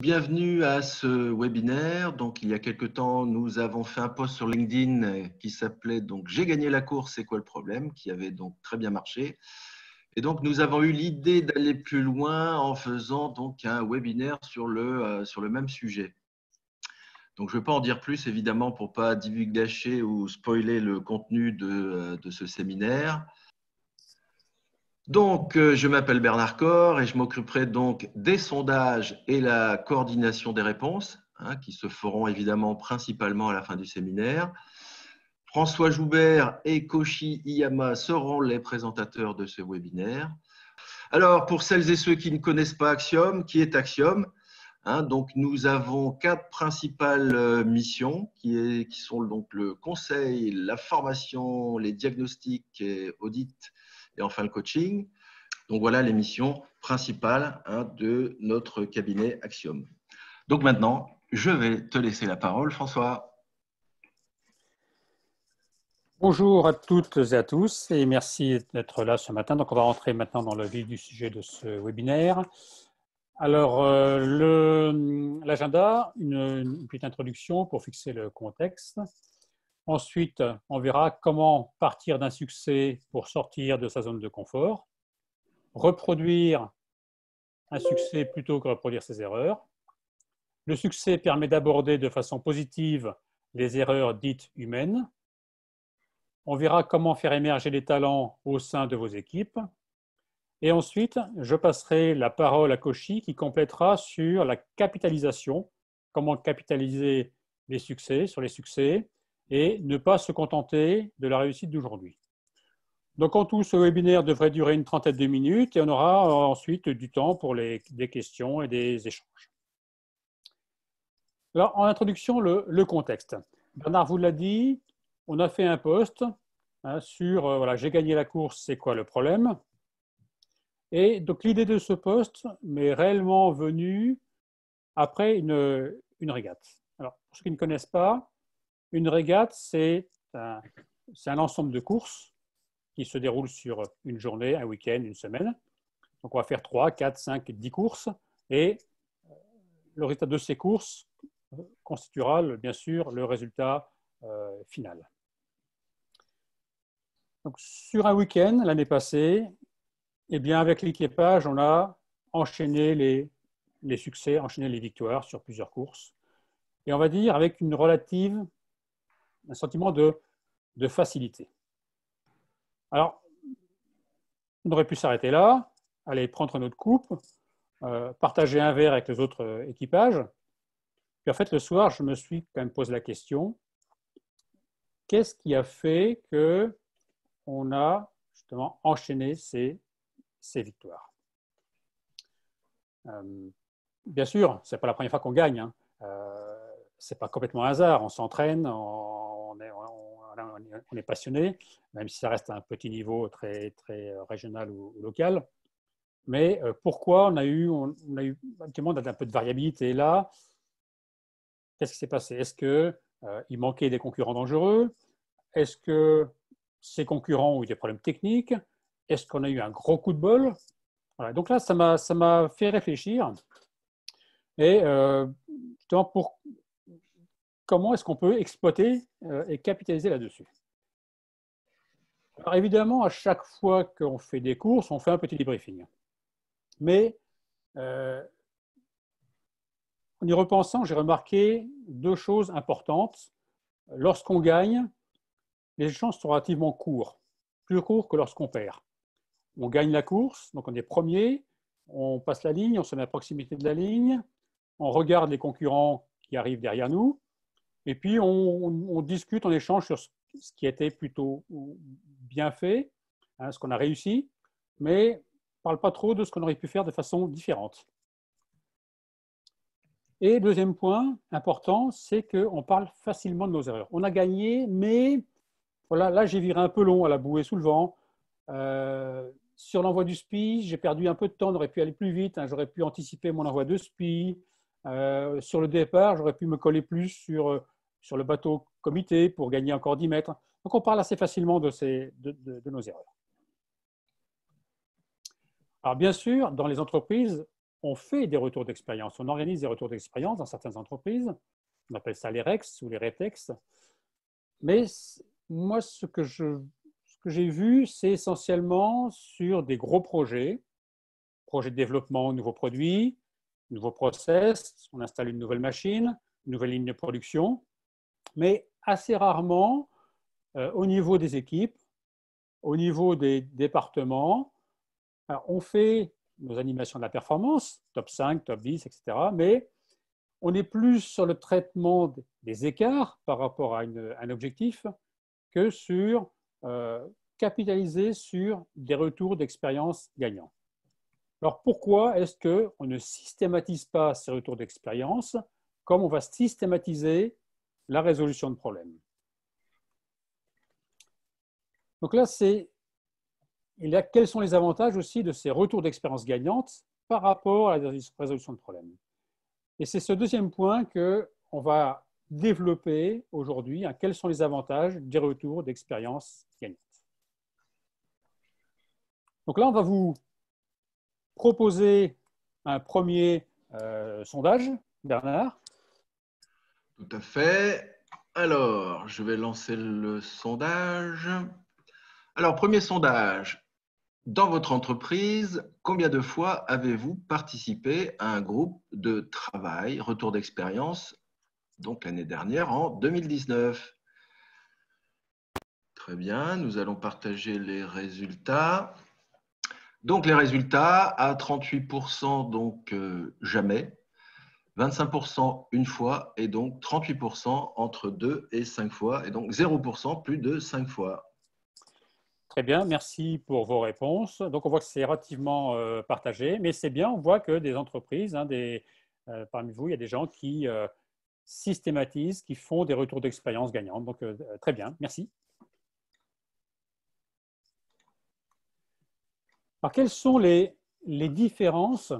Bienvenue à ce webinaire. Donc, il y a quelque temps, nous avons fait un post sur LinkedIn qui s'appelait donc J'ai gagné la course, c'est quoi le problème, qui avait donc très bien marché. Et donc, nous avons eu l'idée d'aller plus loin en faisant donc un webinaire sur le même sujet. Donc, je ne vais pas en dire plus, évidemment, pour ne pas divulgacher ou spoiler le contenu de ce séminaire. Donc, je m'appelle Bernard Corr et je m'occuperai donc des sondages et la coordination des réponses, qui se feront évidemment principalement à la fin du séminaire. François Joubert et Koshi Iyama seront les présentateurs de ce webinaire. Alors, pour celles et ceux qui ne connaissent pas Axiom, qui est Axiom? Donc, nous avons 4 principales missions qui sont donc le conseil, la formation, les diagnostics et audits et enfin le coaching. Donc, voilà les missions principales de notre cabinet Axiom. Donc, maintenant, je vais te laisser la parole, François. Bonjour à toutes et à tous et merci d'être là ce matin. Donc, on va rentrer maintenant dans le vif du sujet de ce webinaire. Alors, l'agenda, une petite introduction pour fixer le contexte. Ensuite, on verra comment partir d'un succès pour sortir de sa zone de confort, reproduire un succès plutôt que reproduire ses erreurs. Le succès permet d'aborder de façon positive les erreurs dites humaines. On verra comment faire émerger les talents au sein de vos équipes. Et ensuite, je passerai la parole à Koshi qui complétera sur la capitalisation, comment capitaliser les succès, sur les succès, et ne pas se contenter de la réussite d'aujourd'hui. Donc, en tout, ce webinaire devrait durer une trentaine de minutes et on aura ensuite du temps pour des questions et des échanges. Alors, en introduction, le contexte. Bernard vous l'a dit, on a fait un post sur voilà, j'ai gagné la course, c'est quoi le problème? Et donc, l'idée de ce post m'est réellement venue après une régate. Alors, pour ceux qui ne connaissent pas, une régate, c'est un ensemble de courses qui se déroulent sur une journée, un week-end, une semaine. Donc, on va faire 3, 4, 5, 10 courses. Et le résultat de ces courses constituera, bien sûr, le résultat final. Donc, sur un week-end, l'année passée, eh bien, avec l'équipage, on a enchaîné les succès, enchaîné les victoires sur plusieurs courses. Et on va dire avec un sentiment de facilité. Alors, on aurait pu s'arrêter là, aller prendre notre coupe, partager un verre avec les autres équipages. Puis en fait, le soir, je me suis quand même posé la question, qu'est-ce qui a fait qu'on a justement enchaîné ces victoires? Bien sûr, ce n'est pas la première fois qu'on gagne. Ce n'est pas complètement un hasard. On s'entraîne, on est passionné, même si ça reste à un petit niveau très, très régional ou local. Mais pourquoi on a eu un peu de variabilité là? Qu'est-ce qui s'est passé? Est-ce qu'il manquait des concurrents dangereux? Est-ce que ces concurrents ont eu des problèmes techniques? Est-ce qu'on a eu un gros coup de bol? Voilà. Donc là, ça m'a fait réfléchir. Et justement, comment est-ce qu'on peut exploiter et capitaliser là-dessus? Alors évidemment, à chaque fois qu'on fait des courses, on fait un petit débriefing. Mais en y repensant, j'ai remarqué 2 choses importantes. Lorsqu'on gagne, les échanges sont relativement courts, plus courts que lorsqu'on perd. On gagne la course, donc on est premier, on passe la ligne, on se met à proximité de la ligne, on regarde les concurrents qui arrivent derrière nous, et puis on discute, on échange sur ce qui a été plutôt bien fait, ce qu'on a réussi, mais on ne parle pas trop de ce qu'on aurait pu faire de façon différente. Et deuxième point important, c'est qu'on parle facilement de nos erreurs. On a gagné, mais voilà, là j'ai viré un peu long à la bouée sous le vent. Sur l'envoi du SPI, j'ai perdu un peu de temps, on aurait pu aller plus vite, j'aurais pu anticiper mon envoi de SPI. Sur le départ, j'aurais pu me coller plus sur le bateau comité pour gagner encore 10 mètres. Donc on parle assez facilement de nos erreurs. Alors bien sûr, dans les entreprises, on fait des retours d'expérience, on organise des retours d'expérience dans certaines entreprises, on appelle ça les REX ou les RETEX, mais moi, ce que j'ai vu, c'est essentiellement sur des gros projets de développement, nouveaux produits, nouveaux process, on installe une nouvelle machine, une nouvelle ligne de production, mais assez rarement au niveau des équipes, au niveau des départements. Alors, on fait nos animations de la performance, top 5, top 10, etc., mais on est plus sur le traitement des écarts par rapport à un objectif que sur capitaliser sur des retours d'expérience gagnants. Alors pourquoi est-ce qu'on ne systématise pas ces retours d'expérience comme on va systématiser la résolution de problèmes? Donc là, quels sont les avantages aussi de ces retours d'expérience gagnantes par rapport à la résolution de problèmes? Et c'est ce deuxième point qu'on va développer aujourd'hui. Quels sont les avantages des retours d'expérience gagnantes? Donc là, on va vous proposer un premier sondage, Bernard. Tout à fait. Alors, je vais lancer le sondage. Alors, premier sondage. Dans votre entreprise, combien de fois avez-vous participé à un groupe de travail, retour d'expérience, donc l'année dernière, en 2019? Très bien, nous allons partager les résultats. Donc, les résultats, à 38%, donc jamais, 25% une fois, et donc 38% entre 2 et 5 fois, et donc 0% plus de 5 fois. Très bien, merci pour vos réponses. Donc, on voit que c'est relativement partagé, mais c'est bien, on voit que des entreprises, parmi vous, il y a des gens qui systématisent, qui font des retours d'expérience gagnantes. Donc, très bien, merci. Alors, quelles sont les différences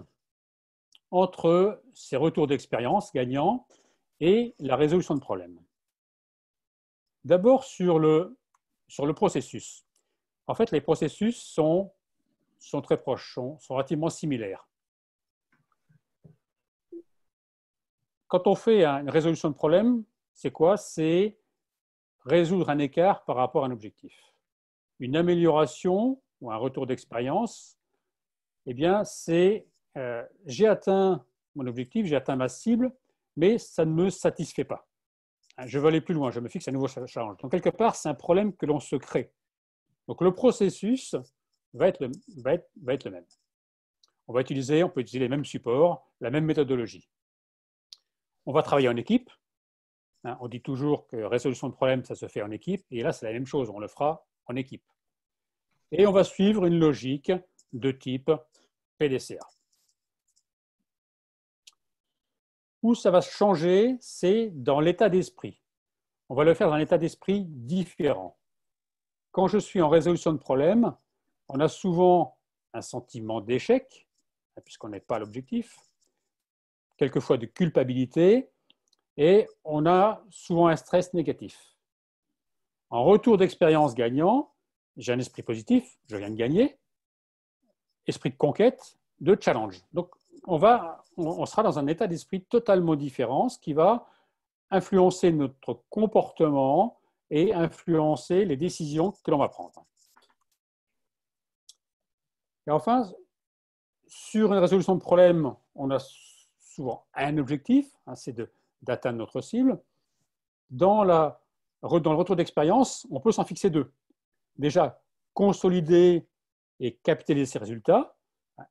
entre ces retours d'expérience gagnants et la résolution de problèmes? D'abord, sur le processus. En fait, les processus sont très proches, sont relativement similaires. Quand on fait une résolution de problème, c'est quoi? C'est résoudre un écart par rapport à un objectif. Une amélioration ou un retour d'expérience, eh bien, c'est j'ai atteint mon objectif, j'ai atteint ma cible, mais ça ne me satisfait pas. Je veux aller plus loin, je me fixe un nouveau challenge. Donc, quelque part, c'est un problème que l'on se crée. Donc, le processus va être le même. On peut utiliser les mêmes supports, la même méthodologie. On va travailler en équipe. On dit toujours que résolution de problème, ça se fait en équipe. Et là, c'est la même chose, on le fera en équipe. Et on va suivre une logique de type PDCA. Où ça va changer, c'est dans l'état d'esprit. On va le faire dans un état d'esprit différent. Quand je suis en résolution de problème, on a souvent un sentiment d'échec, puisqu'on n'est pas à l'objectif, quelquefois de culpabilité, et on a souvent un stress négatif. En retour d'expérience gagnant, j'ai un esprit positif, je viens de gagner, esprit de conquête, de challenge. Donc, on sera dans un état d'esprit totalement différent, ce qui va influencer notre comportement et influencer les décisions que l'on va prendre. Et enfin, sur une résolution de problème, on a souvent un objectif, c'est d'atteindre notre cible. Dans le retour d'expérience, on peut s'en fixer deux. Déjà, consolider et capitaliser ces résultats.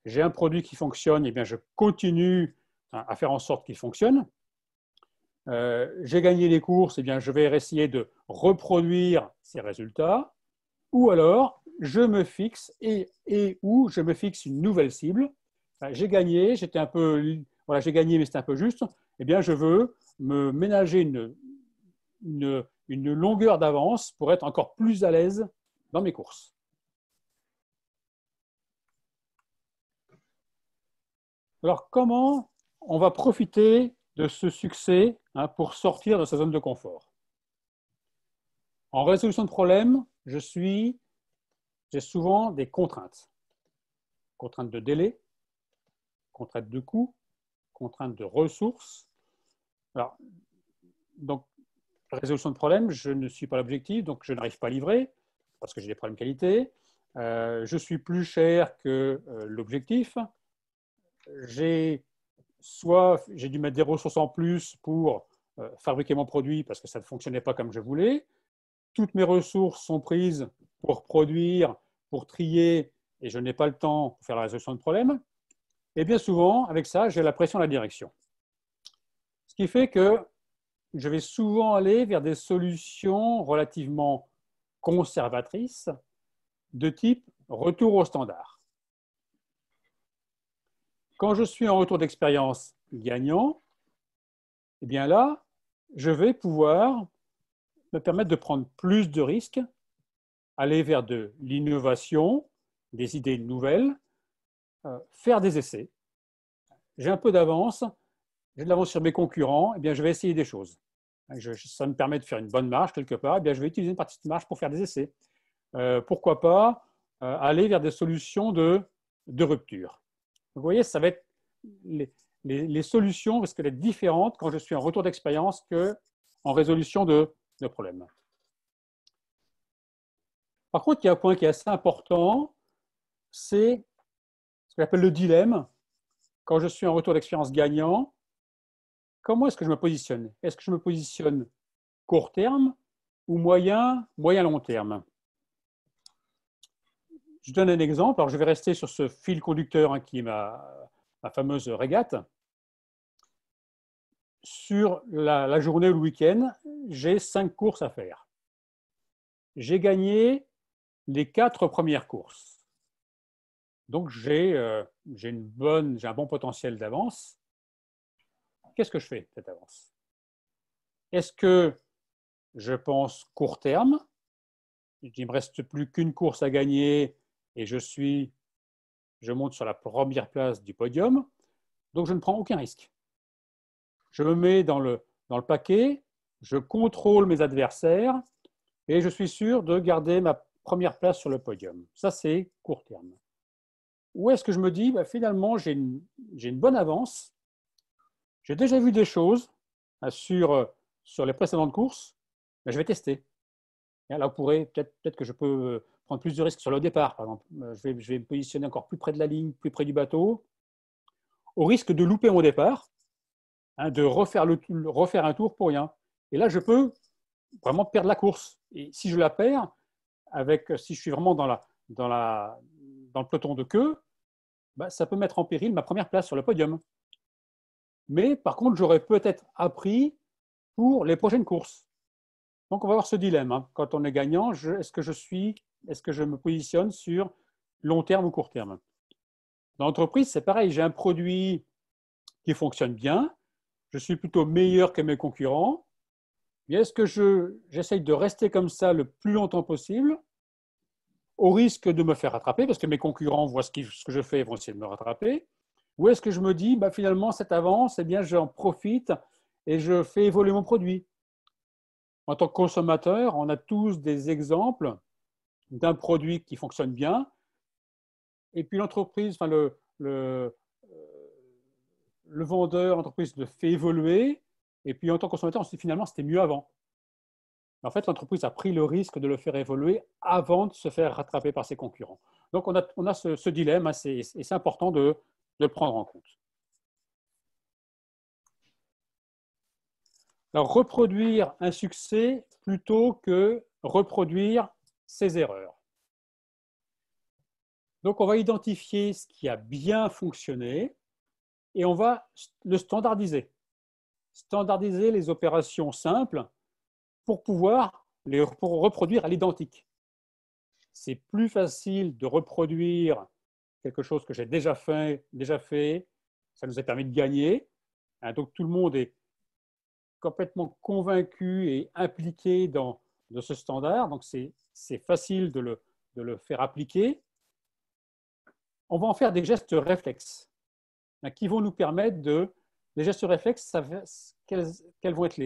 J'ai un produit qui fonctionne, et bien je continue à faire en sorte qu'il fonctionne. J'ai gagné les courses, et bien je vais essayer de reproduire ces résultats. Ou alors, je me fixe ou je me fixe une nouvelle cible. J'ai gagné, j'ai gagné, mais c'était un peu juste. Eh bien, je veux me ménager une longueur d'avance pour être encore plus à l'aise dans mes courses. Alors, comment on va profiter de ce succès pour sortir de sa zone de confort? En résolution de problème, j'ai souvent des contraintes. Contraintes de délai, contrainte de coût, contrainte de ressources. Alors, donc, résolution de problème, je ne suis pas l'objectif, donc je n'arrive pas à livrer parce que j'ai des problèmes de qualité. Je suis plus cher que l'objectif. Soit j'ai dû mettre des ressources en plus pour fabriquer mon produit parce que ça ne fonctionnait pas comme je voulais. Toutes mes ressources sont prises pour produire, pour trier, et je n'ai pas le temps pour faire la résolution de problème. Et bien souvent, avec ça, j'ai la pression de la direction. Ce qui fait que je vais souvent aller vers des solutions relativement conservatrices de type retour au standard. Quand je suis en retour d'expérience gagnant, eh bien là, je vais pouvoir me permettre de prendre plus de risques, aller vers de l'innovation, des idées nouvelles, faire des essais. J'ai un peu d'avance, j'ai de l'avance sur mes concurrents, eh bien je vais essayer des choses. Ça me permet de faire une bonne marge quelque part, eh bien je vais utiliser une partie de marge pour faire des essais. Pourquoi pas aller vers des solutions de rupture. Vous voyez, ça va être les solutions risquent d'être différentes quand je suis en retour d'expérience qu'en résolution de problèmes. Par contre, il y a un point qui est assez important, c'est ce qu'on appelle le dilemme. Quand je suis en retour d'expérience gagnant, comment est-ce que je me positionne? Est-ce que je me positionne court terme ou moyen-long terme? Je donne un exemple. Alors, je vais rester sur ce fil conducteur qui est ma fameuse régate. Sur la journée ou le week-end, j'ai 5 courses à faire. J'ai gagné les 4 premières courses. Donc, j'ai un bon potentiel d'avance. Qu'est-ce que je fais, cette avance? Est-ce que je pense court terme? Il ne me reste plus qu'une course à gagner et je monte sur la première place du podium. Donc, je ne prends aucun risque. Je me mets dans le paquet, je contrôle mes adversaires et je suis sûr de garder ma première place sur le podium. Ça, c'est court terme. Ou est-ce que je me dis, finalement, j'ai une bonne avance, j'ai déjà vu des choses sur les précédentes courses, mais je vais tester. Et là, peut-être que je peux prendre plus de risques sur le départ, par exemple. Je vais me positionner encore plus près de la ligne, plus près du bateau, au risque de louper mon départ, de refaire un tour pour rien. Et là, je peux vraiment perdre la course. Et si je la perds, si je suis vraiment dans le peloton de queue, ça peut mettre en péril ma première place sur le podium. Mais par contre, j'aurais peut-être appris pour les prochaines courses. Donc, on va avoir ce dilemme. Quand on est gagnant, est-ce que je me positionne sur long terme ou court terme? Dans l'entreprise, c'est pareil. J'ai un produit qui fonctionne bien. Je suis plutôt meilleur que mes concurrents. Mais est-ce que j'essaye de rester comme ça le plus longtemps possible, au risque de me faire rattraper, parce que mes concurrents voient ce que je fais et vont essayer de me rattraper? Ou est-ce que je me dis, finalement, cette avance, eh bien, j'en profite et je fais évoluer mon produit? En tant que consommateur, on a tous des exemples d'un produit qui fonctionne bien, et puis l'entreprise, le vendeur, l'entreprise le fait évoluer, et puis en tant que consommateur, on se dit finalement, c'était mieux avant. En fait, l'entreprise a pris le risque de le faire évoluer avant de se faire rattraper par ses concurrents. Donc, on a ce dilemme, et c'est important de le prendre en compte. Alors, reproduire un succès plutôt que reproduire ses erreurs. Donc, on va identifier ce qui a bien fonctionné et on va le standardiser. Standardiser les opérations simples pour pouvoir pour reproduire à l'identique. C'est plus facile de reproduire quelque chose que j'ai déjà fait, ça nous a permis de gagner. Donc tout le monde est complètement convaincu et impliqué de ce standard, donc c'est facile de le faire appliquer. On va en faire des gestes réflexes qui vont nous permettre les gestes réflexes, quels vont être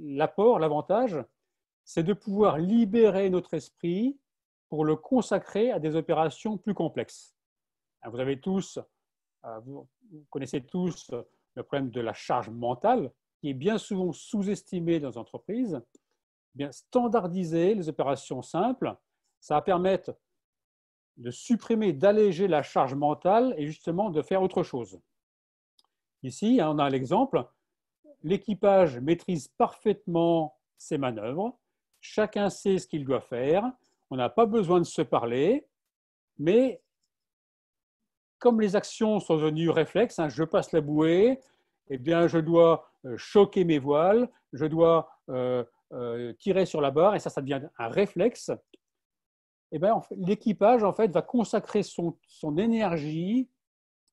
l'apport, l'avantage? C'est de pouvoir libérer notre esprit pour le consacrer à des opérations plus complexes. Vous avez tous vous connaissez tous le problème de la charge mentale, qui est bien souvent sous-estimée dans les entreprises. Eh bien, standardiser les opérations simples, ça va permettre de supprimer, d'alléger la charge mentale et justement de faire autre chose. Ici, on a l'exemple, l'équipage maîtrise parfaitement ses manœuvres, chacun sait ce qu'il doit faire, on n'a pas besoin de se parler, mais comme les actions sont devenues réflexes, je passe la bouée, eh bien, je dois choquer mes voiles, je dois tirer sur la barre, et ça devient un réflexe. Eh bien, l'équipage en fait, va consacrer son énergie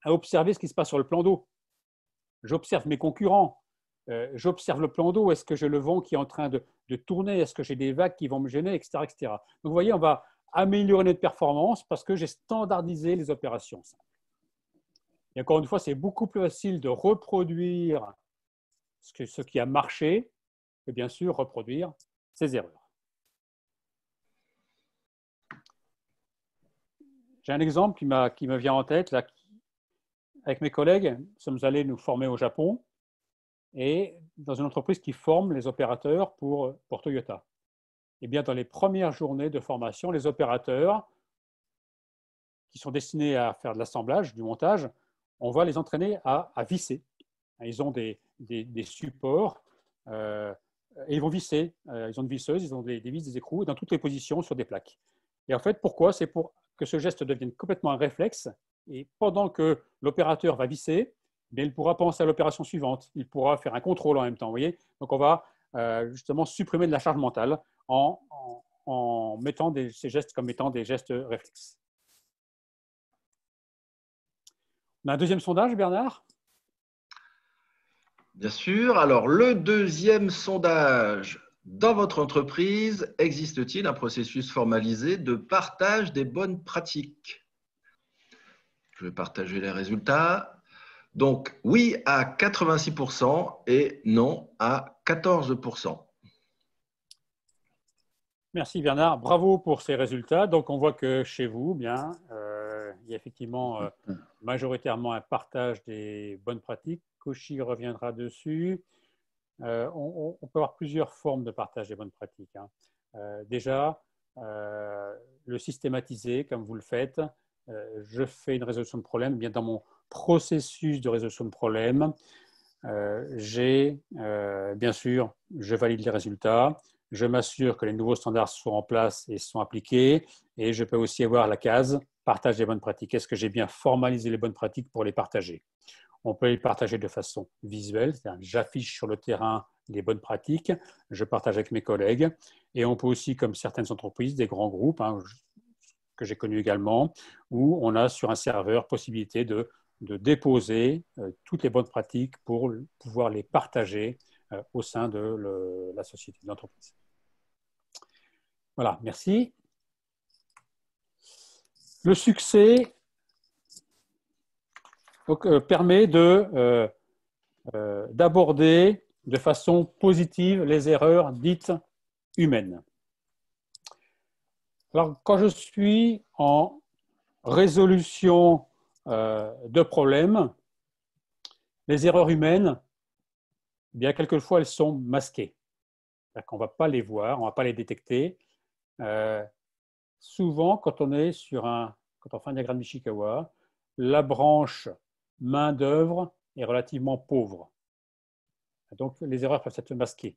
à observer ce qui se passe sur le plan d'eau. J'observe mes concurrents, j'observe le plan d'eau, est-ce que j'ai le vent qui est en train de tourner, est-ce que j'ai des vagues qui vont me gêner, etc., etc. Donc, vous voyez, on va améliorer notre performance parce que j'ai standardisé les opérations. Et encore une fois, c'est beaucoup plus facile de reproduire ce qui a marché que, bien sûr, reproduire ses erreurs. J'ai un exemple qui me vient en tête. Là, avec mes collègues, nous sommes allés nous former au Japon et dans une entreprise qui forme les opérateurs pour Toyota. Et bien, dans les premières journées de formation, les opérateurs qui sont destinés à faire de l'assemblage, du montage, on va les entraîner à visser. Ils ont des supports et ils vont visser. Ils ont une visseuse, ils ont des vis, des écrous dans toutes les positions sur des plaques. Et en fait, pourquoi? C'est pour que ce geste devienne complètement un réflexe. Et pendant que l'opérateur va visser, bien, il pourra penser à l'opération suivante. Il pourra faire un contrôle en même temps. Vous voyez, donc, on va justement supprimer de la charge mentale en mettant ces gestes comme étant des gestes réflexes. On a un deuxième sondage, Bernard? Bien sûr. Alors, le deuxième sondage. Dans votre entreprise, existe-t-il un processus formalisé de partage des bonnes pratiques? Je vais partager les résultats. Donc, oui à 86% et non à 14%. Merci Bernard, bravo pour ces résultats. Donc on voit que chez vous, bien, il y a effectivement majoritairement un partage des bonnes pratiques. Koshi reviendra dessus. On peut avoir plusieurs formes de partage des bonnes pratiques. Déjà, le systématiser comme vous le faites. Je fais une résolution de problème. Bien, dans mon processus de résolution de problème, bien sûr, je valide les résultats. Je m'assure que les nouveaux standards sont en place et sont appliqués. Et je peux aussi avoir la case « Partage des bonnes pratiques ». Est-ce que j'ai bien formalisé les bonnes pratiques pour les partager? On peut les partager de façon visuelle, c'est-à-dire j'affiche sur le terrain les bonnes pratiques, je partage avec mes collègues. Et on peut aussi, comme certaines entreprises, des grands groupes, que j'ai connus également, où on a sur un serveur possibilité de déposer toutes les bonnes pratiques pour pouvoir les partager au sein de la société, de l'entreprise. Voilà, merci. Le succès permet d'aborder de façon positive les erreurs dites humaines. Alors, quand je suis en résolution de problèmes, les erreurs humaines, eh bien, quelquefois, elles sont masquées. On ne va pas les voir, on ne va pas les détecter. Souvent, quand on fait un diagramme d'Ishikawa, la branche main-d'œuvre est relativement pauvre. Donc, les erreurs peuvent être masquées.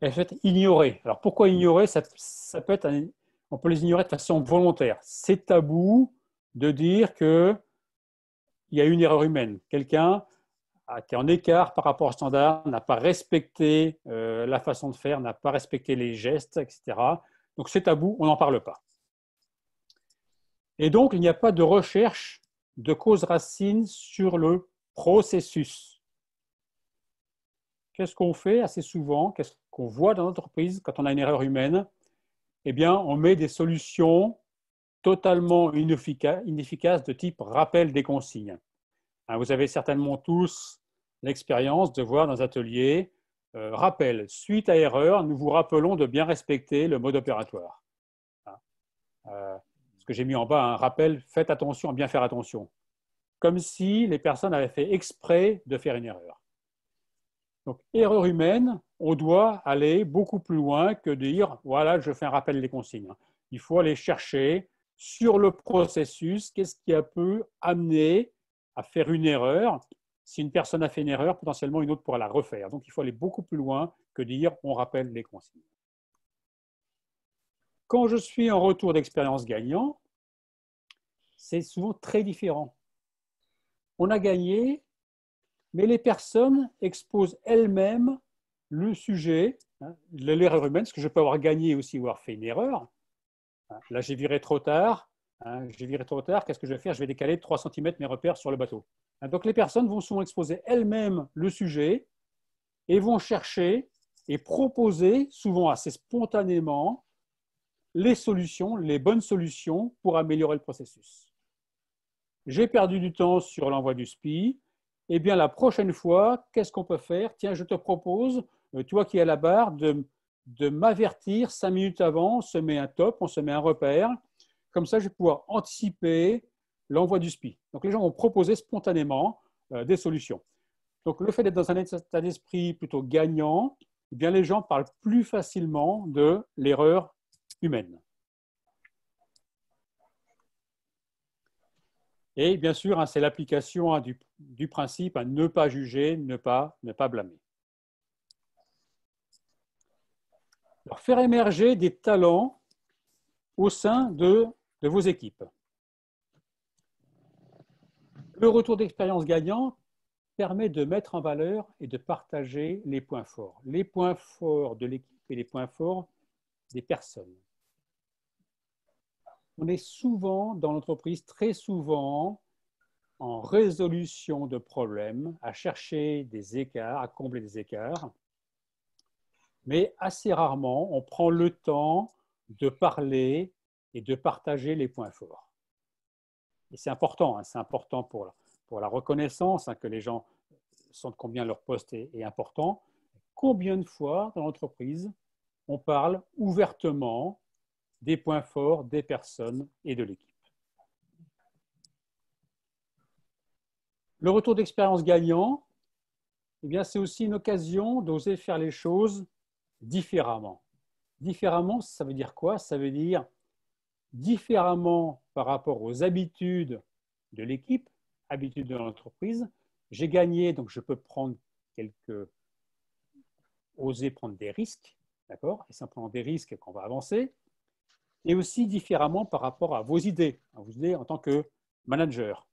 Elles peuvent être ignorées. Alors, pourquoi ignorer? On peut les ignorer de façon volontaire. C'est tabou de dire qu'il y a une erreur humaine. Quelqu'un qui est en écart par rapport au standard, n'a pas respecté la façon de faire, n'a pas respecté les gestes, etc. Donc, c'est tabou, on n'en parle pas. Et donc, il n'y a pas de recherche de cause racine sur le processus. Qu'est-ce qu'on fait assez souvent? Qu'est-ce qu'on voit dans l'entreprise quand on a une erreur humaine? Eh bien, on met des solutions totalement inefficaces de type rappel des consignes. Vous avez certainement tous l'expérience de voir dans un atelier rappel, suite à erreur, nous vous rappelons de bien respecter le mode opératoire. Ce que j'ai mis en bas, un rappel, faites attention à bien faire attention. comme si les personnes avaient fait exprès de faire une erreur. Donc, erreur humaine, on doit aller beaucoup plus loin que de dire, voilà, je fais un rappel des consignes. Il faut aller chercher sur le processus, qu'est-ce qui a pu amener à faire une erreur. Si une personne a fait une erreur, potentiellement une autre pourra la refaire. Donc, il faut aller beaucoup plus loin que de dire, on rappelle les consignes. Quand je suis en retour d'expérience gagnant, c'est souvent très différent. On a gagné, mais les personnes exposent elles-mêmes le sujet, l'erreur humaine, parce que je peux avoir gagné aussi avoir fait une erreur. Là, j'ai viré trop tard. Qu'est-ce que je vais faire? Je vais décaler de 3 cm mes repères sur le bateau. Donc, les personnes vont souvent exposer elles-mêmes le sujet et vont chercher et proposer, souvent assez spontanément, les solutions, les bonnes solutions pour améliorer le processus. J'ai perdu du temps sur l'envoi du SPI. Eh bien, la prochaine fois, qu'est-ce qu'on peut faire? Tiens, je te propose, toi qui es à la barre, de m'avertir 5 minutes avant, on se met un top, on se met un repère. Comme ça, je vais pouvoir anticiper l'envoi du SPI. Donc, les gens vont proposer spontanément des solutions. Donc, le fait d'être dans un état d'esprit plutôt gagnant, eh bien, les gens parlent plus facilement de l'erreur humaine. Et bien sûr, c'est l'application du principe à ne pas juger, ne pas blâmer. Alors, faire émerger des talents au sein de vos équipes. Le retour d'expérience gagnant permet de mettre en valeur et de partager les points forts. Les points forts de l'équipe et les points forts des personnes. On est souvent dans l'entreprise, très souvent, en résolution de problèmes, à chercher des écarts, à combler des écarts. Mais assez rarement, on prend le temps de parler et de partager les points forts. Et c'est important pour la reconnaissance, que les gens sentent combien leur poste est important. Combien de fois dans l'entreprise, on parle ouvertement des points forts des personnes et de l'équipe. Le retour d'expérience gagnant, eh bien, c'est aussi une occasion d'oser faire les choses différemment. Différemment, ça veut dire quoi? Ça veut dire différemment par rapport aux habitudes de l'équipe, habitudes de l'entreprise. J'ai gagné, donc je peux oser prendre des risques, d'accord? Et simplement des risques qu'on va avancer. Et aussi différemment par rapport à vos idées en tant que manager.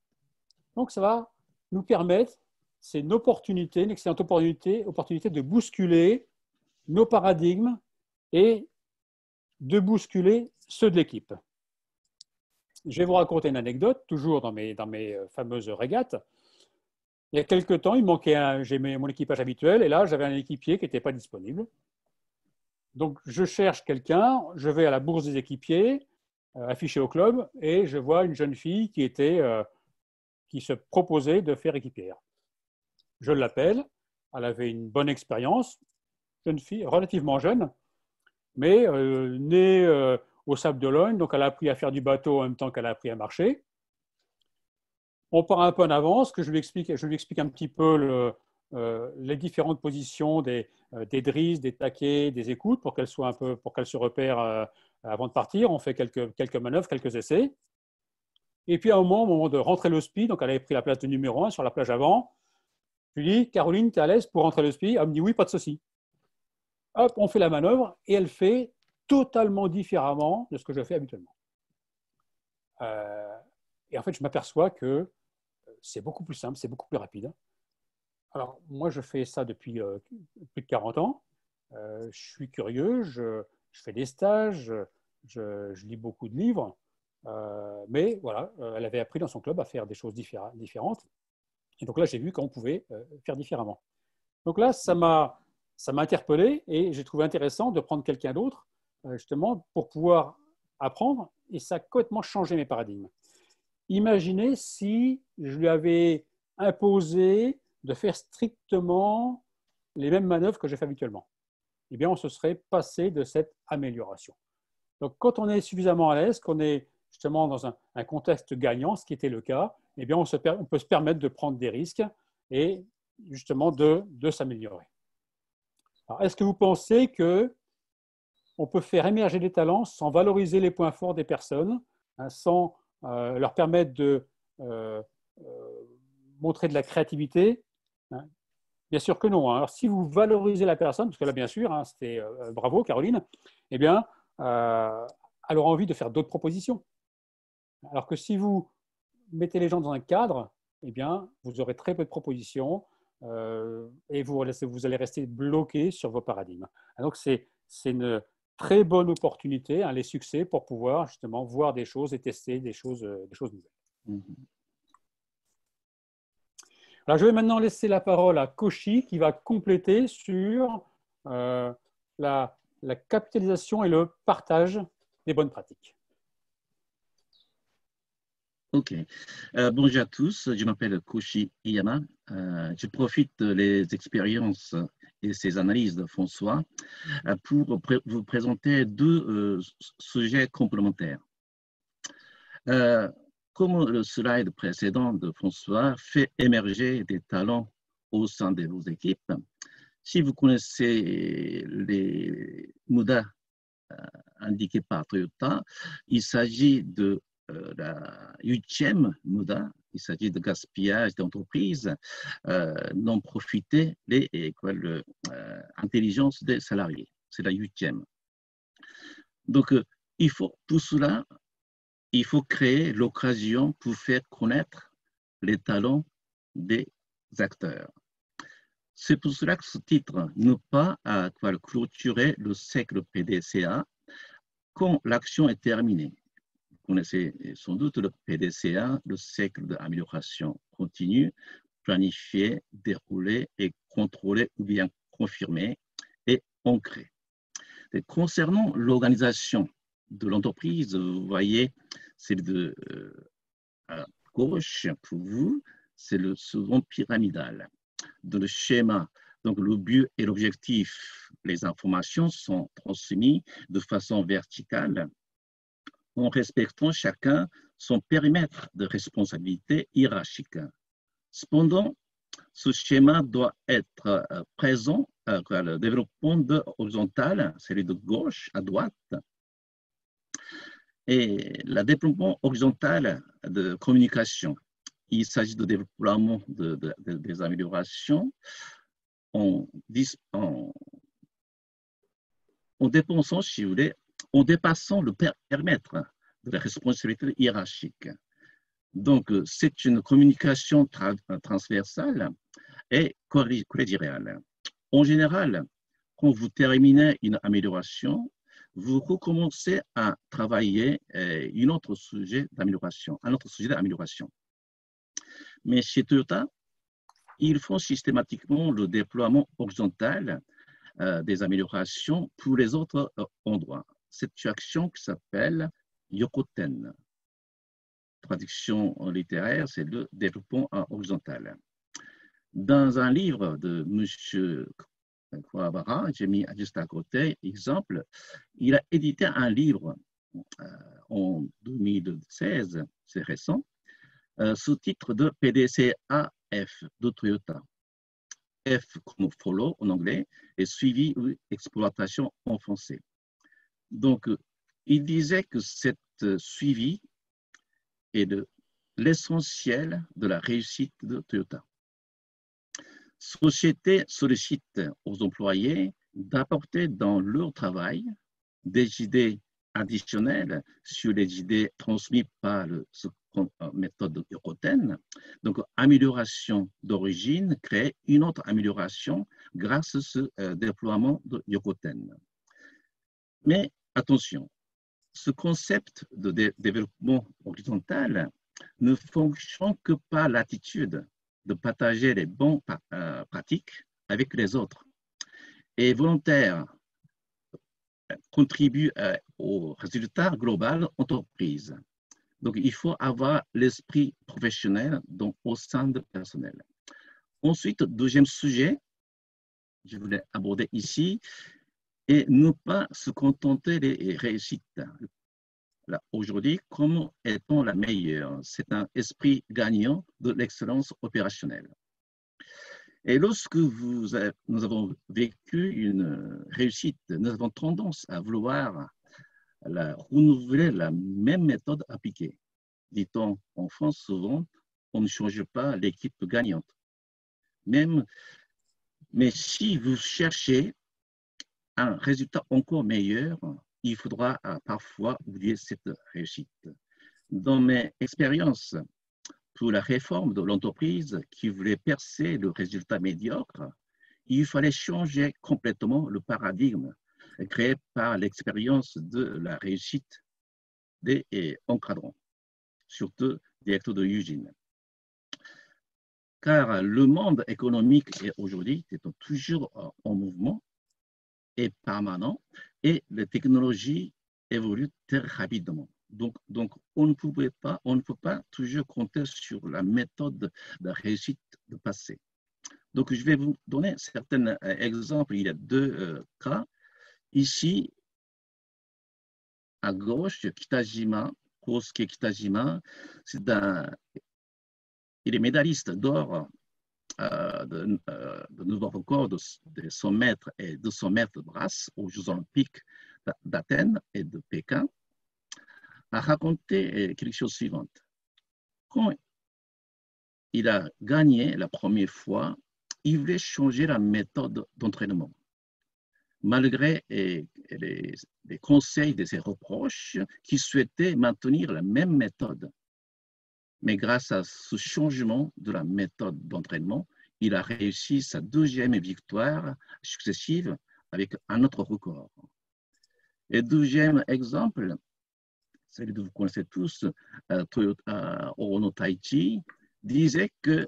Donc, ça va nous permettre, c'est une excellente opportunité de bousculer nos paradigmes et de bousculer ceux de l'équipe. Je vais vous raconter une anecdote, toujours dans mes fameuses régates. Il y a quelques temps, j'ai mon équipage habituel, et là, j'avais un équipier qui n'était pas disponible. Donc, je cherche quelqu'un, je vais à la bourse des équipiers, affiché au club, et je vois une jeune fille qui se proposait de faire équipière. Je l'appelle, elle avait une bonne expérience, jeune fille, relativement jeune, mais née au Sable d'Olonne, donc elle a appris à faire du bateau en même temps qu'elle a appris à marcher. On part un peu en avance, que je lui explique un petit peu les différentes positions des drisses, des taquets, des écoutes pour qu'elle se repère avant de partir. On fait quelques manœuvres, quelques essais. Et puis, au moment de rentrer le SPI, donc elle avait pris la place de numéro 1 sur la plage avant, je lui dis, Caroline, tu es à l'aise pour rentrer le SPI? Elle me dit, oui, pas de souci. Hop, on fait la manœuvre et elle fait totalement différemment de ce que je fais habituellement. Et en fait, je m'aperçois que c'est beaucoup plus simple, c'est beaucoup plus rapide. Alors, moi, je fais ça depuis plus de 40 ans. Je suis curieux, je fais des stages, je lis beaucoup de livres. Mais voilà, elle avait appris dans son club à faire des choses différentes. Et donc là, j'ai vu qu'on pouvait faire différemment. Donc là, ça m'a interpellé et j'ai trouvé intéressant de prendre quelqu'un d'autre, justement, pour pouvoir apprendre. Et ça a complètement changé mes paradigmes. Imaginez si je lui avais imposé de faire strictement les mêmes manœuvres que je fais habituellement. Eh bien, on se serait passé de cette amélioration. Donc, quand on est suffisamment à l'aise, qu'on est justement dans un contexte gagnant, ce qui était le cas, eh bien, on peut se permettre de prendre des risques et justement de s'améliorer. Alors, est-ce que vous pensez qu'on peut faire émerger des talents sans valoriser les points forts des personnes, hein, sans leur permettre de montrer de la créativité, hein? Bien sûr que non. Alors, si vous valorisez la personne, parce que là, bien sûr, hein, c'était bravo, Caroline, eh bien, elle aura envie de faire d'autres propositions. Alors que si vous mettez les gens dans un cadre, eh bien, vous aurez très peu de propositions et vous allez rester bloqué sur vos paradigmes. Donc, c'est une très bonne opportunité, hein, les succès, pour pouvoir justement voir des choses et tester des choses nouvelles. Alors, je vais maintenant laisser la parole à Koshi qui va compléter sur la capitalisation et le partage des bonnes pratiques. Ok. Bonjour à tous, je m'appelle Koshi Iyama. Je profite des expériences et ces analyses de François pour vous présenter deux sujets complémentaires. Comme le slide précédent de François fait émerger des talents au sein de vos équipes, si vous connaissez les MUDA indiqués par Toyota, il s'agit de la 8e MUDA, il s'agit de gaspillage d'entreprise, non profiter l'intelligence des salariés. C'est la 8e. Donc, tout cela, il faut créer l'occasion pour faire connaître les talents des acteurs. C'est pour cela que ce titre, ne pas clôturer le cycle PDCA quand l'action est terminée. Vous connaissez sans doute le PDCA, le cycle d'amélioration continue, planifié, déroulé et contrôlé ou bien confirmé et ancré. Et concernant l'organisation de l'entreprise, vous voyez, c'est à gauche pour vous, c'est le second pyramidal. Dans le schéma, donc le but et l'objectif, les informations sont transmises de façon verticale en respectant chacun son périmètre de responsabilité hiérarchique. Cependant, ce schéma doit être présent, le développement horizontal, celui de gauche à droite, et le développement horizontal de communication. Il s'agit de développement des améliorations en dépensant, si vous voulez, en dépassant le périmètre de la responsabilité hiérarchique. Donc, c'est une communication transversale et collégiale. En général, quand vous terminez une amélioration, vous recommencez à travailler un autre sujet d'amélioration. Mais chez Toyota, ils font systématiquement le déploiement horizontal des améliorations pour les autres endroits. C'est une action qui s'appelle Yokoten. Traduction littéraire, c'est le développement horizontal. Dans un livre de M. Kawabara, j'ai mis juste à côté, exemple, il a édité un livre en 2016, c'est récent, sous titre de PDCAF de Toyota. F comme follow en anglais et suivi ou exploitation en français. Donc, il disait que cette suivi est l'essentiel de la réussite de Toyota. Société sollicite aux employés d'apporter dans leur travail des idées additionnelles sur les idées transmises par la méthode de Yokoten. Donc, amélioration d'origine, créer une autre amélioration grâce à ce déploiement de Yokoten. Mais attention, ce concept de développement horizontal ne fonctionne que par l'attitude de partager les bonnes pratiques avec les autres. Et volontaire contribue au résultat global entreprise. Donc, il faut avoir l'esprit professionnel au sein du personnel. Ensuite, deuxième sujet, je voulais aborder ici, et ne pas se contenter des réussites. aujourd'hui comme étant la meilleure. C'est un esprit gagnant de l'excellence opérationnelle. Et lorsque nous avons vécu une réussite, nous avons tendance à vouloir renouveler la même méthode appliquée. Dit-on en France souvent, on ne change pas l'équipe gagnante. Mais si vous cherchez un résultat encore meilleur, il faudra parfois oublier cette réussite. Dans mes expériences pour la réforme de l'entreprise qui voulait percer le résultat médiocre, il fallait changer complètement le paradigme créé par l'expérience de la réussite des encadrants, surtout directeur de usine. Car le monde économique est aujourd'hui toujours en mouvement et permanent et les technologies évoluent très rapidement. Donc on ne peut pas toujours compter sur la méthode de réussite du passé. Donc, je vais vous donner certains exemples. Il y a deux cas. Ici, à gauche, Kitajima, Kosuke Kitajima, il est médailliste d'or de nouveau record de 100 mètres et 200 mètres de brasse aux Jeux Olympiques d'Athènes et de Pékin, a raconté quelque chose suivante. Quand il a gagné la première fois, il voulait changer la méthode d'entraînement. Malgré les conseils de ses reproches, qui souhaitaient maintenir la même méthode. Mais grâce à ce changement de la méthode d'entraînement, il a réussi sa deuxième victoire successive avec un autre record. Et deuxième exemple, celui que vous connaissez tous, Orono Taichi, disait que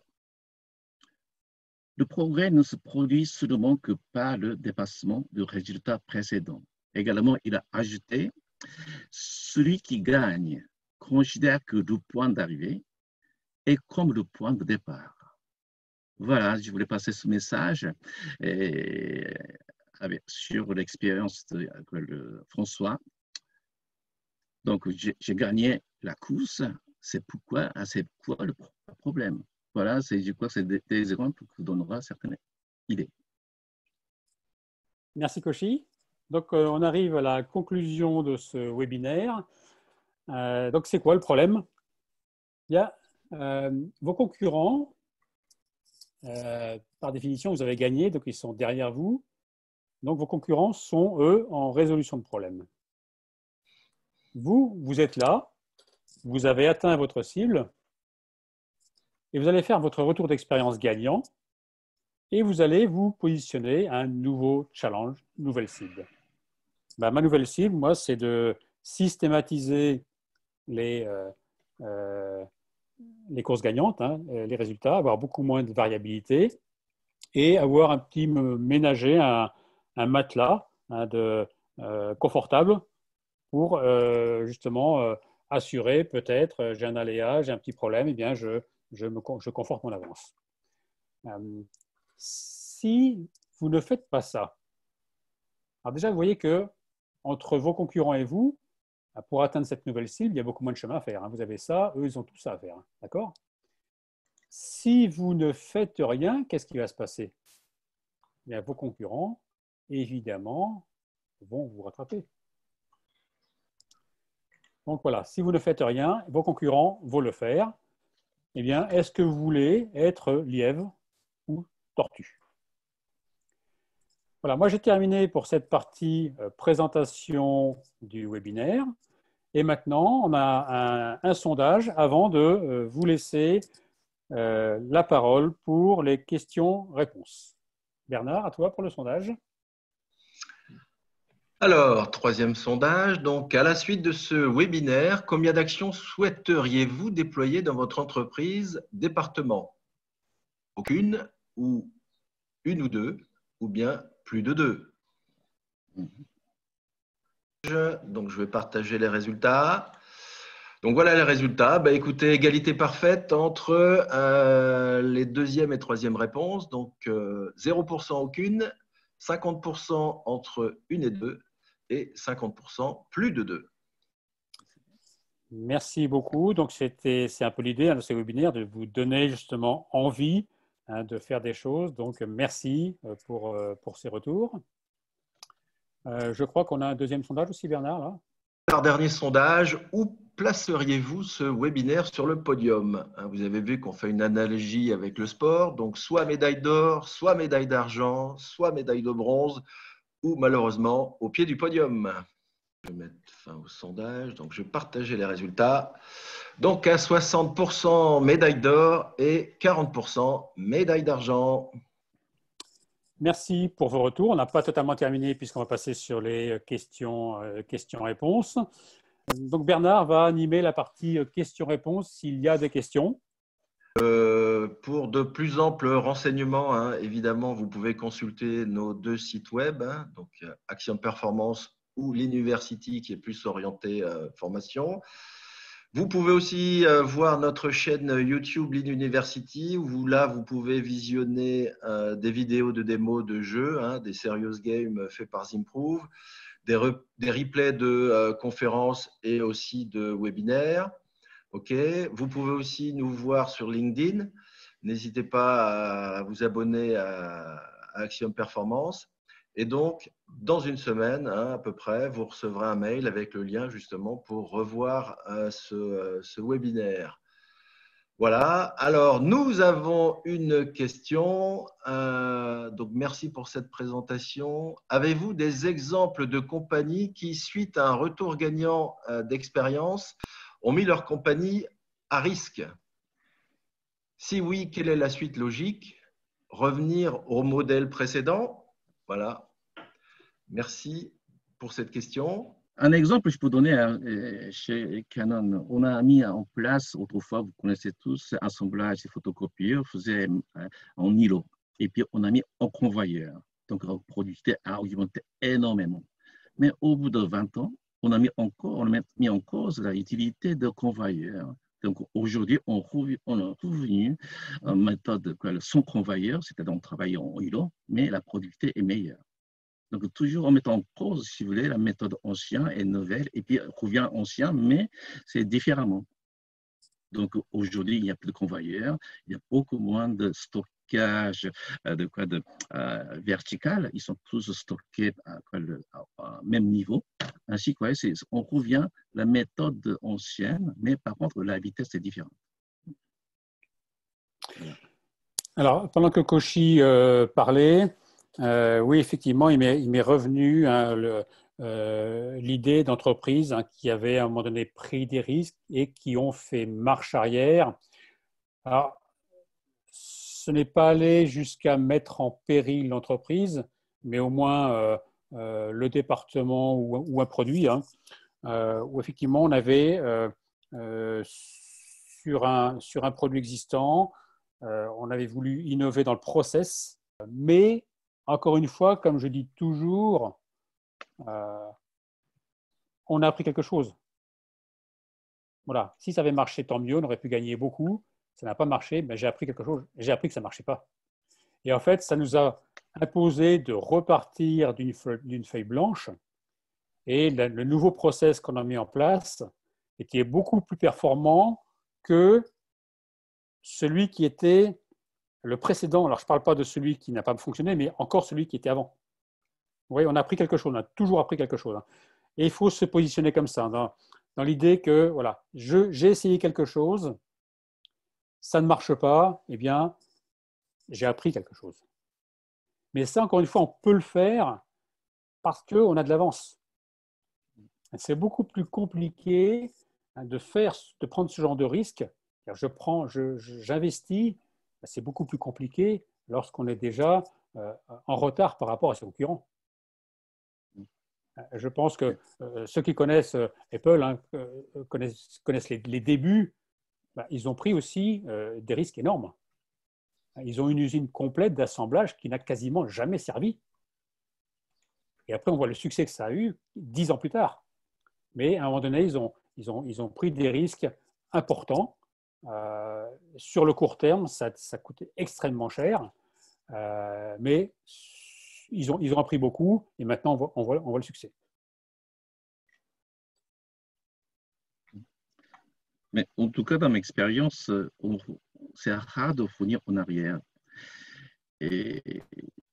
le progrès ne se produit seulement que par le dépassement du résultat précédent. Également, il a ajouté, celui qui gagne considère que le point d'arrivée est comme le point de départ. Voilà, je voulais passer ce message sur l'expérience de François. Donc, j'ai gagné la course. C'est quoi le problème? Voilà, je crois que c'est des exemples qui vous donnera certaines idées. Merci Koshi. Donc, on arrive à la conclusion de ce webinaire. Donc, c'est quoi le problème? Il y a vos concurrents, par définition, vous avez gagné, donc ils sont derrière vous. Donc, vos concurrents sont, eux, en résolution de problème. Vous êtes là, vous avez atteint votre cible, et vous allez faire votre retour d'expérience gagnant, et vous allez vous positionner à un nouveau challenge, nouvelle cible. Ma nouvelle cible, moi, c'est de systématiser les courses gagnantes, les résultats, avoir beaucoup moins de variabilité et avoir un petit ménager, un matelas confortable pour justement assurer peut-être j'ai un aléa, j'ai un petit problème, eh bien je conforte mon avance. Si vous ne faites pas ça, alors déjà vous voyez que entre vos concurrents et vous, pour atteindre cette nouvelle cible, il y a beaucoup moins de chemin à faire. Vous avez ça, eux, ils ont tout ça à faire. D'accord? Si vous ne faites rien, qu'est-ce qui va se passer? Bien, vos concurrents, évidemment, vont vous rattraper. Donc voilà, si vous ne faites rien, vos concurrents vont le faire. Eh bien, est-ce que vous voulez être lièvre ou tortue? Voilà, moi j'ai terminé pour cette partie présentation du webinaire. Et maintenant, on a un sondage avant de vous laisser la parole pour les questions-réponses. Bernard, à toi pour le sondage. Alors, troisième sondage. Donc, à la suite de ce webinaire, combien d'actions souhaiteriez-vous déployer dans votre entreprise, département? Aucune, ou une ou deux, ou bien plus de deux? Donc, je vais partager les résultats. Donc, voilà les résultats. Écoutez, égalité parfaite entre les deuxième et troisième réponses. Donc, 0% aucune, 50% entre une et deux, et 50% plus de deux. Merci beaucoup. Donc, c'est un peu l'idée de ces webinaires, de vous donner justement envie de faire des choses. Donc, merci pour ces retours. Je crois qu'on a un deuxième sondage aussi, Bernard, là. Alors, dernier sondage, où placeriez-vous ce webinaire sur le podium? Vous avez vu qu'on fait une analogie avec le sport, donc soit médaille d'or, soit médaille d'argent, soit médaille de bronze, ou malheureusement au pied du podium. Je vais mettre fin au sondage, donc je vais partager les résultats. Donc à 60% médaille d'or et 40% médaille d'argent. Merci pour vos retours. On n'a pas totalement terminé puisqu'on va passer sur les questions-réponses. Donc Bernard va animer la partie questions-réponses s'il y a des questions. Pour de plus amples renseignements, évidemment, vous pouvez consulter nos 2 sites web, donc Axiom Performance ou l'University qui est plus orienté formation. Vous pouvez aussi voir notre chaîne YouTube l'University où là, vous pouvez visionner des vidéos de démos de jeux, des serious games faits par Zimprove, des replays de conférences et aussi de webinaires. Okay. Vous pouvez aussi nous voir sur LinkedIn. N'hésitez pas à vous abonner à Axiom Performance. Et donc, dans une semaine, à peu près, vous recevrez un mail avec le lien justement pour revoir ce webinaire. Voilà. Alors, nous avons une question. Donc, merci pour cette présentation. Avez-vous des exemples de compagnies qui, suite à un retour gagnant d'expérience, ont mis leur compagnie à risque? Si oui, quelle est la suite logique? Revenir au modèle précédent? Voilà. Merci pour cette question. Un exemple, je peux donner chez Canon. On a mis en place, autrefois, vous connaissez tous, assemblage et photocopieur, on faisait en îlot. Et puis, on a mis en convoyeur. Donc, la productivité a augmenté énormément. Mais au bout de 20 ans, on a mis en cause la utilité de convoyeur. Donc, aujourd'hui, on est revenu à une méthode sans convoyeur, c'est-à-dire on travaille en îlot, mais la productivité est meilleure. Donc, toujours en mettant en cause, si vous voulez, la méthode ancienne et nouvelle, et puis revient ancien, mais c'est différemment. Donc, aujourd'hui, il n'y a plus de convoyeur, il y a beaucoup moins de stockage vertical. Ils sont tous stockés à même niveau. Ainsi, on revient à la méthode ancienne, mais par contre, la vitesse est différente. Voilà. Alors, pendant que Koshi parlait, oui, effectivement, il m'est revenu l'idée d'entreprises qui avaient à un moment donné pris des risques et qui ont fait marche arrière. Alors, ce n'est pas allé jusqu'à mettre en péril l'entreprise, mais au moins le département ou un produit, où effectivement on avait sur un produit existant, on avait voulu innover dans le process, mais encore une fois, comme je dis toujours, on a appris quelque chose. Voilà. Si ça avait marché, tant mieux, on aurait pu gagner beaucoup. Ça n'a pas marché, mais j'ai appris quelque chose. J'ai appris que ça ne marchait pas. Et en fait, ça nous a imposé de repartir d'une feuille blanche. Et le nouveau process qu'on a mis en place était beaucoup plus performant que celui qui était le précédent. Alors, je ne parle pas de celui qui n'a pas fonctionné, mais encore celui qui était avant. Vous voyez, on a appris quelque chose, on a toujours appris quelque chose. Et il faut se positionner comme ça, dans l'idée que, voilà, j'ai essayé quelque chose, ça ne marche pas, eh bien, j'ai appris quelque chose. Mais ça, encore une fois, on peut le faire parce qu'on a de l'avance. C'est beaucoup plus compliqué de prendre ce genre de risque. J'investis, c'est beaucoup plus compliqué lorsqu'on est déjà en retard par rapport à ses concurrents. Je pense que ceux qui connaissent Apple connaissent les débuts. Ils ont pris aussi des risques énormes. Ils ont une usine complète d'assemblage qui n'a quasiment jamais servi. Et après, on voit le succès que ça a eu 10 ans plus tard. Mais à un moment donné, ils ont pris des risques importants. Sur le court terme, ça coûtait extrêmement cher. Mais ils ont appris beaucoup et maintenant, on voit le succès. Mais en tout cas, dans mon expérience, c'est rare de revenir en arrière. Et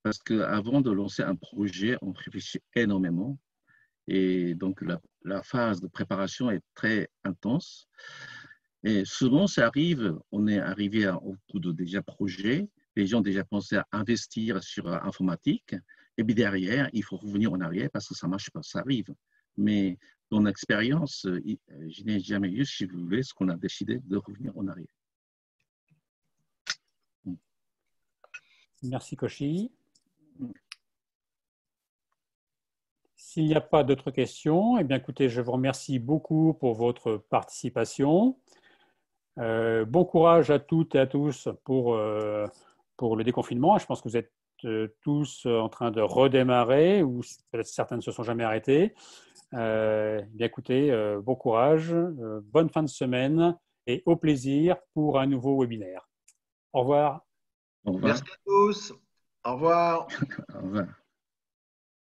parce qu'avant de lancer un projet, on réfléchit énormément. Et donc, la phase de préparation est très intense. Et souvent, ça arrive, on est arrivé au bout de déjà projet, les gens ont déjà pensé à investir sur l'informatique. Et puis derrière, il faut revenir en arrière parce que ça ne marche pas, ça arrive. Mais dans l'expérience, je n'ai jamais eu, si vous voulez, ce qu'on a décidé de revenir en arrière. Merci, Koshi. S'il n'y a pas d'autres questions, eh bien, écoutez, je vous remercie beaucoup pour votre participation. Bon courage à toutes et à tous pour le déconfinement. Je pense que vous êtes tous en train de redémarrer ou peut-être certains ne se sont jamais arrêtés. Bien, écoutez, bon courage, bonne fin de semaine et au plaisir pour un nouveau webinaire. Au revoir. Au revoir. Merci à tous. Au revoir. Au revoir.